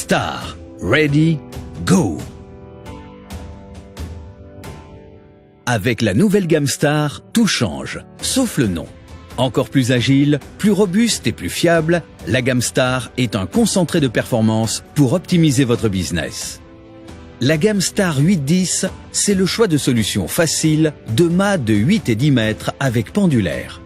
Star, ready, go! Avec la nouvelle gamme Star, tout change, sauf le nom. Encore plus agile, plus robuste et plus fiable, la gamme Star est un concentré de performance pour optimiser votre business. La gamme Star 8-10, c'est le choix de solutions faciles de mâts de 8 et 10 mètres avec pendulaire.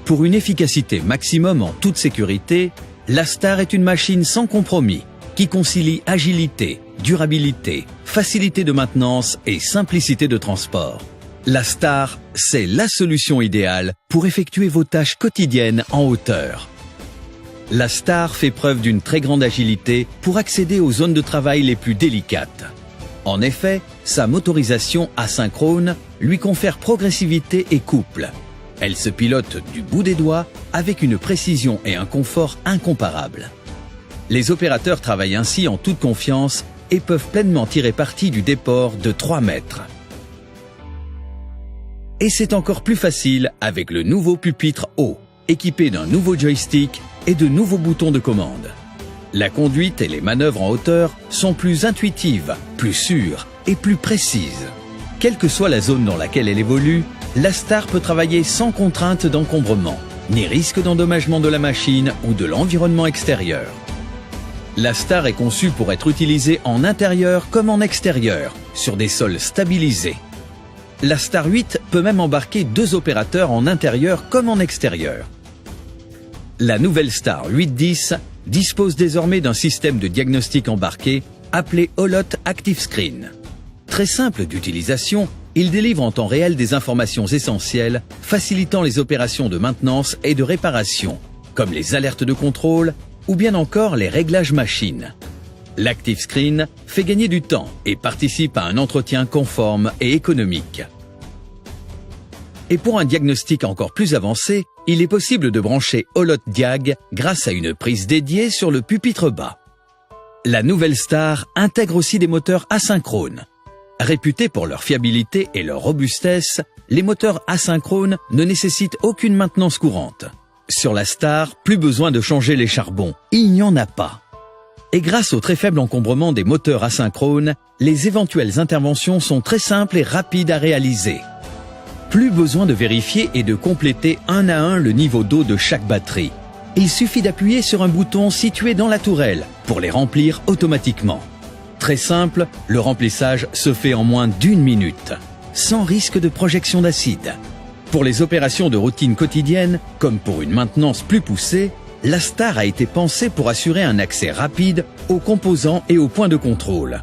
Pour une efficacité maximum en toute sécurité, la Star est une machine sans compromis qui concilie agilité, durabilité, facilité de maintenance et simplicité de transport. La Star, c'est la solution idéale pour effectuer vos tâches quotidiennes en hauteur. La Star fait preuve d'une très grande agilité pour accéder aux zones de travail les plus délicates. En effet, sa motorisation asynchrone lui confère progressivité et couple. Elle se pilote du bout des doigts avec une précision et un confort incomparables. Les opérateurs travaillent ainsi en toute confiance et peuvent pleinement tirer parti du déport de 3 mètres. Et c'est encore plus facile avec le nouveau pupitre haut, équipé d'un nouveau joystick et de nouveaux boutons de commande. La conduite et les manœuvres en hauteur sont plus intuitives, plus sûres et plus précises. Quelle que soit la zone dans laquelle elle évolue, la Star peut travailler sans contrainte d'encombrement, ni risque d'endommagement de la machine ou de l'environnement extérieur. La Star est conçue pour être utilisée en intérieur comme en extérieur, sur des sols stabilisés. La Star 8 peut même embarquer 2 opérateurs en intérieur comme en extérieur. La nouvelle Star 8-10 dispose désormais d'un système de diagnostic embarqué appelé Holot Active Screen. Très simple d'utilisation, il délivre en temps réel des informations essentielles facilitant les opérations de maintenance et de réparation, comme les alertes de contrôle ou bien encore les réglages machines. L'Active Screen fait gagner du temps et participe à un entretien conforme et économique. Et pour un diagnostic encore plus avancé, il est possible de brancher Holot Diag grâce à une prise dédiée sur le pupitre bas. La nouvelle Star intègre aussi des moteurs asynchrones. Réputés pour leur fiabilité et leur robustesse, les moteurs asynchrones ne nécessitent aucune maintenance courante. Sur la Star, plus besoin de changer les charbons, il n'y en a pas. Et grâce au très faible encombrement des moteurs asynchrones, les éventuelles interventions sont très simples et rapides à réaliser. Plus besoin de vérifier et de compléter un à un le niveau d'eau de chaque batterie. Il suffit d'appuyer sur un bouton situé dans la tourelle pour les remplir automatiquement. Très simple, le remplissage se fait en moins d'1 minute, sans risque de projection d'acide. Pour les opérations de routine quotidienne, comme pour une maintenance plus poussée, la Star a été pensée pour assurer un accès rapide aux composants et aux points de contrôle.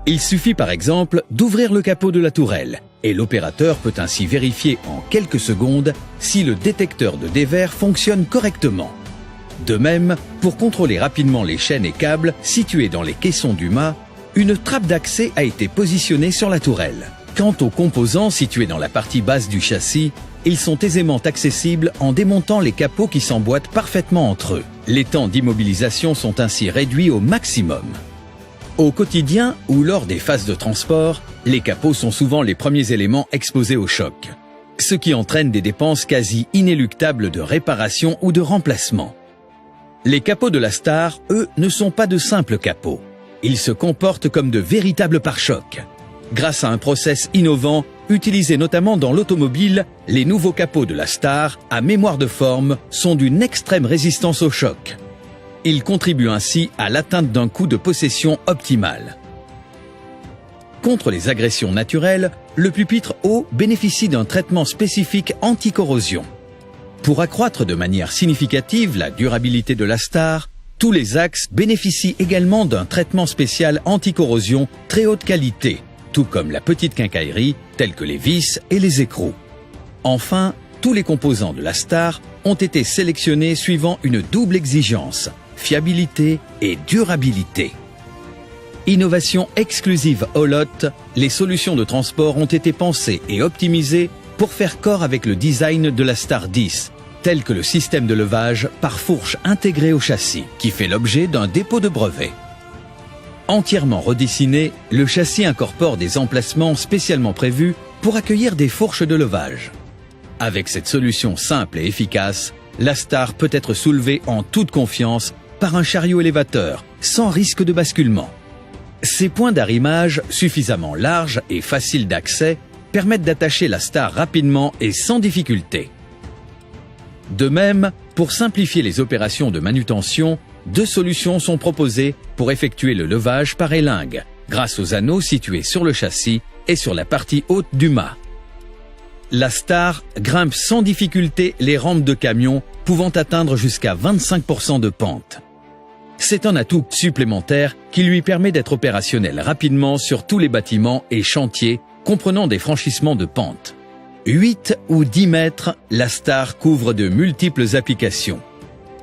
Il suffit par exemple d'ouvrir le capot de la tourelle et l'opérateur peut ainsi vérifier en quelques secondes si le détecteur de dévers fonctionne correctement. De même, pour contrôler rapidement les chaînes et câbles situés dans les caissons du mât, une trappe d'accès a été positionnée sur la tourelle. Quant aux composants situés dans la partie basse du châssis, ils sont aisément accessibles en démontant les capots qui s'emboîtent parfaitement entre eux. Les temps d'immobilisation sont ainsi réduits au maximum. Au quotidien ou lors des phases de transport, les capots sont souvent les premiers éléments exposés au choc, ce qui entraîne des dépenses quasi inéluctables de réparation ou de remplacement. Les capots de la Star, eux, ne sont pas de simples capots. Ils se comportent comme de véritables pare-chocs. Grâce à un process innovant, utilisé notamment dans l'automobile, les nouveaux capots de la Star, à mémoire de forme, sont d'une extrême résistance au choc. Ils contribuent ainsi à l'atteinte d'un coût de possession optimal. Contre les agressions naturelles, le pupitre haut bénéficie d'un traitement spécifique anti-corrosion. Pour accroître de manière significative la durabilité de la Star, tous les axes bénéficient également d'un traitement spécial anti-corrosion très haute qualité, tout comme la petite quincaillerie, telle que les vis et les écrous. Enfin, tous les composants de la Star ont été sélectionnés suivant une double exigence, fiabilité et durabilité. Innovation exclusive Holot, les solutions de transport ont été pensées et optimisées pour faire corps avec le design de la Star 10, tel que le système de levage par fourche intégré au châssis, qui fait l'objet d'un dépôt de brevet. Entièrement redessiné, le châssis incorpore des emplacements spécialement prévus pour accueillir des fourches de levage. Avec cette solution simple et efficace, la Star peut être soulevée en toute confiance par un chariot élévateur, sans risque de basculement. Ces points d'arrimage, suffisamment larges et faciles d'accès, permettent d'attacher la Star rapidement et sans difficulté. De même, pour simplifier les opérations de manutention, 2 solutions sont proposées pour effectuer le levage par élingue, grâce aux anneaux situés sur le châssis et sur la partie haute du mât. La Star grimpe sans difficulté les rampes de camions, pouvant atteindre jusqu'à 25% de pente. C'est un atout supplémentaire qui lui permet d'être opérationnel rapidement sur tous les bâtiments et chantiers comprenant des franchissements de pente. 8 ou 10 mètres, la Star couvre de multiples applications.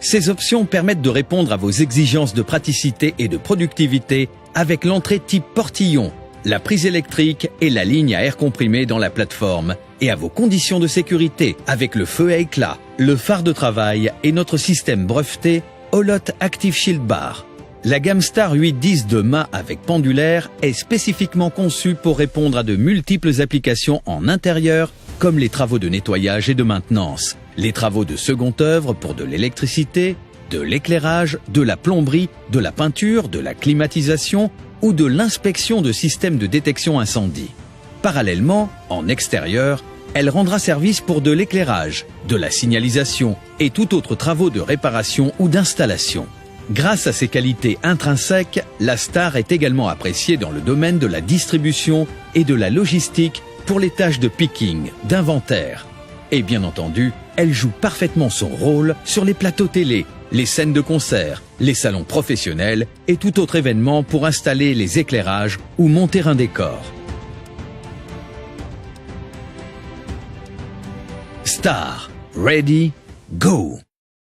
Ces options permettent de répondre à vos exigences de praticité et de productivité avec l'entrée type portillon, la prise électrique et la ligne à air comprimé dans la plateforme, et à vos conditions de sécurité avec le feu à éclat, le phare de travail et notre système breveté Holot Active Shield Bar. La gamme Star 810 de mât avec pendulaire est spécifiquement conçue pour répondre à de multiples applications en intérieur, comme les travaux de nettoyage et de maintenance, les travaux de seconde œuvre pour de l'électricité, de l'éclairage, de la plomberie, de la peinture, de la climatisation ou de l'inspection de systèmes de détection incendie. Parallèlement, en extérieur, elle rendra service pour de l'éclairage, de la signalisation et tout autre travaux de réparation ou d'installation. Grâce à ses qualités intrinsèques, la Star est également appréciée dans le domaine de la distribution et de la logistique pour les tâches de picking, d'inventaire. Et bien entendu, elle joue parfaitement son rôle sur les plateaux télé, les scènes de concert, les salons professionnels et tout autre événement pour installer les éclairages ou monter un décor. Star, ready, go!